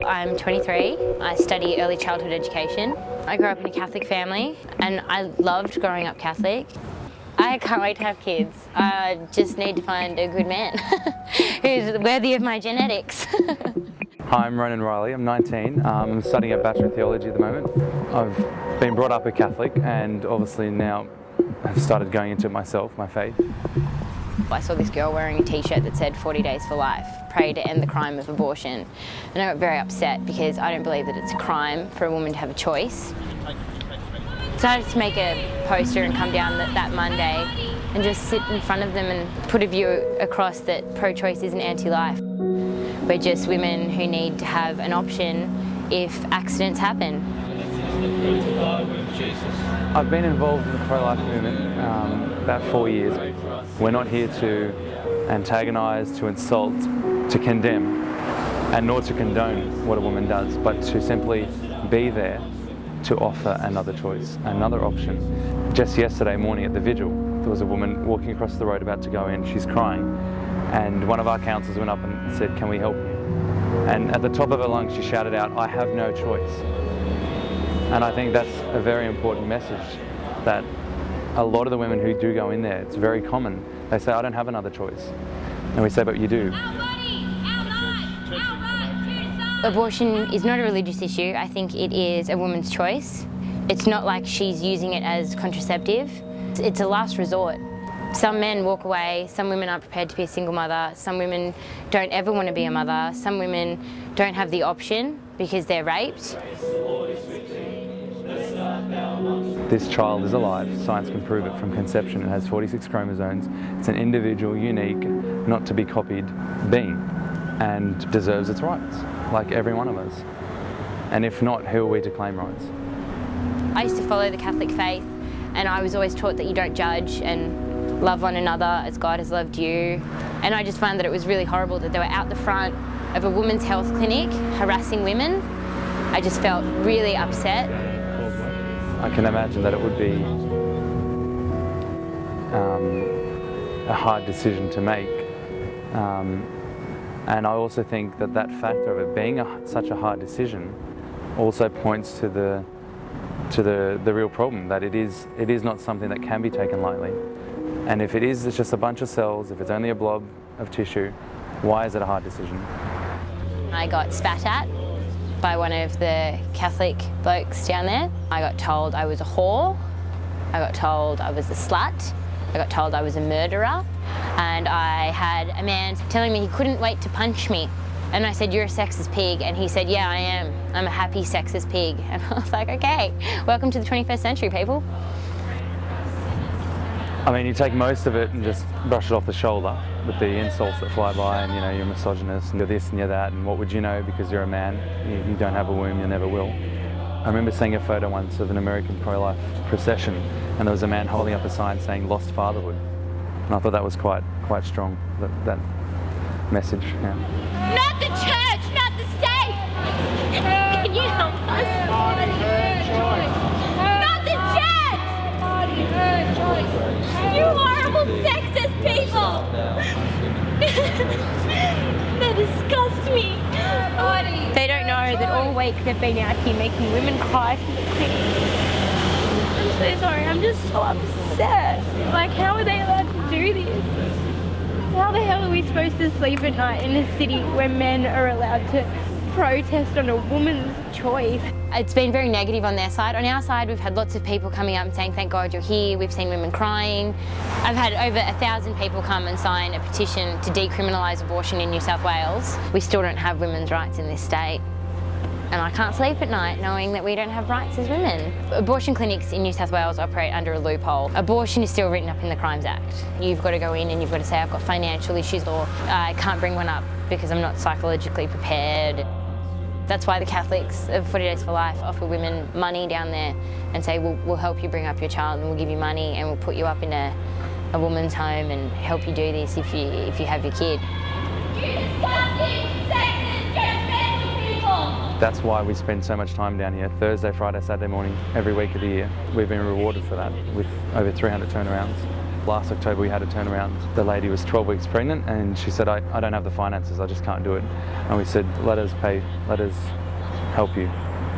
I'm 23. I study early childhood education. I grew up in a Catholic family and I loved growing up Catholic. I can't wait to have kids. I just need to find a good man who's worthy of my genetics. Hi, I'm Ronan and Laura. I'm 19. I'm studying a Bachelor of Theology at the moment. I've been brought up a Catholic and obviously now I've started going into it myself, my faith. I saw this girl wearing a t-shirt that said 40 days for life, pray to end the crime of abortion. And I got very upset because I don't believe that it's a crime for a woman to have a choice. So I decided to make a poster and come down that Monday and just sit in front of them and put a view across that pro-choice isn't anti-life. We're just women who need to have an option if accidents happen. I've been involved in the pro-life movement about 4 years. We're not here to antagonise, to insult, to condemn, and nor to condone what a woman does, but to simply be there to offer another choice, another option. Just yesterday morning at the Vigil, there was a woman walking across the road about to go in. She's crying, and one of our counsellors went up and said, "Can we help you?" And at the top of her lungs she shouted out, "I have no choice." And I think that's a very important message, that a lot of the women who do go in there, it's very common, they say, "I don't have another choice." And we say, "But you do." Abortion is not a religious issue. I think it is a woman's choice. It's not like she's using it as contraceptive. It's a last resort. Some men walk away, some women aren't prepared to be a single mother, some women don't ever want to be a mother, some women don't have the option because they're raped. This child is alive. Science can prove it from conception. It has 46 chromosomes. It's an individual, unique, not to be copied being, and deserves its rights, like every one of us. And if not, who are we to claim rights? I used to follow the Catholic faith, and I was always taught that you don't judge and love one another as God has loved you. And I just found that it was really horrible that they were out the front of a women's health clinic harassing women. I just felt really upset. I can imagine that it would be a hard decision to make. And I also think that that factor of it being such a hard decision also points to the real problem, that it is not something that can be taken lightly. And if it is, it's just a bunch of cells, if it's only a blob of tissue, why is it a hard decision? I got spat at by one of the Catholic blokes down there. I got told I was a whore, I got told I was a slut, I got told I was a murderer, and I had a man telling me he couldn't wait to punch me. And I said, "You're a sexist pig," and he said, "Yeah, I am. I'm a happy sexist pig." And I was like, okay, welcome to the 21st century, people. I mean, you take most of it and just brush it off the shoulder with the insults that fly by, and you're a misogynist and you're this and you're that, and what would you know because you're a man? You don't have a womb, you never will. I remember seeing a photo once of an American pro-life procession, and there was a man holding up a sign saying "Lost Fatherhood," and I thought that was quite strong, that message. Yeah. Not the church, not the state! Can you help us? Not the church! You horrible sexist people! They disgust me. They don't know that all week they've been out here making women cry from the clinic. I'm so sorry, I'm just so upset. Like, how are they allowed to do this? How the hell are we supposed to sleep at night in a city where men are allowed to protest on a woman's choice? It's been very negative on their side. On our side, we've had lots of people coming up and saying, "Thank God you're here." We've seen women crying. I've had over 1,000 people come and sign a petition to decriminalise abortion in New South Wales. We still don't have women's rights in this state. And I can't sleep at night knowing that we don't have rights as women. Abortion clinics in New South Wales operate under a loophole. Abortion is still written up in the Crimes Act. You've got to go in and you've got to say, "I've got financial issues," or "I can't bring one up because I'm not psychologically prepared." That's why the Catholics of 40 Days for Life offer women money down there and say, we'll help you bring up your child and we'll give you money and we'll put you up in a woman's home and help you do this if you have your kid. That's why we spend so much time down here, Thursday, Friday, Saturday morning, every week of the year. We've been rewarded for that with over 300 turnarounds. Last October we had a turnaround. The lady was 12 weeks pregnant and she said, I don't have the finances, I just can't do it. And we said, let us help you.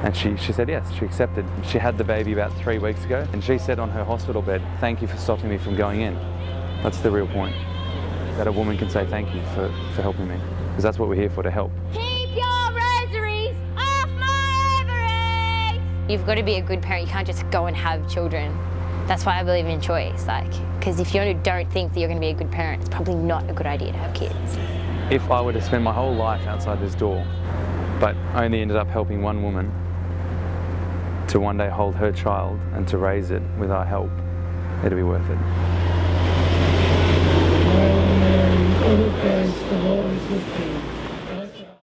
And she said yes, she accepted. She had the baby about 3 weeks ago and she said on her hospital bed, thank you for stopping me from going in. That's the real point, that a woman can say thank you for helping me. Because that's what we're here for, to help. Keep your rosaries off my ovaries! You've got to be a good parent, you can't just go and have children. That's why I believe in choice, because if you don't think that you're going to be a good parent, it's probably not a good idea to have kids. If I were to spend my whole life outside this door, but only ended up helping one woman to one day hold her child and to raise it with our help, it'd be worth it. All thanks, the Lord is with thee.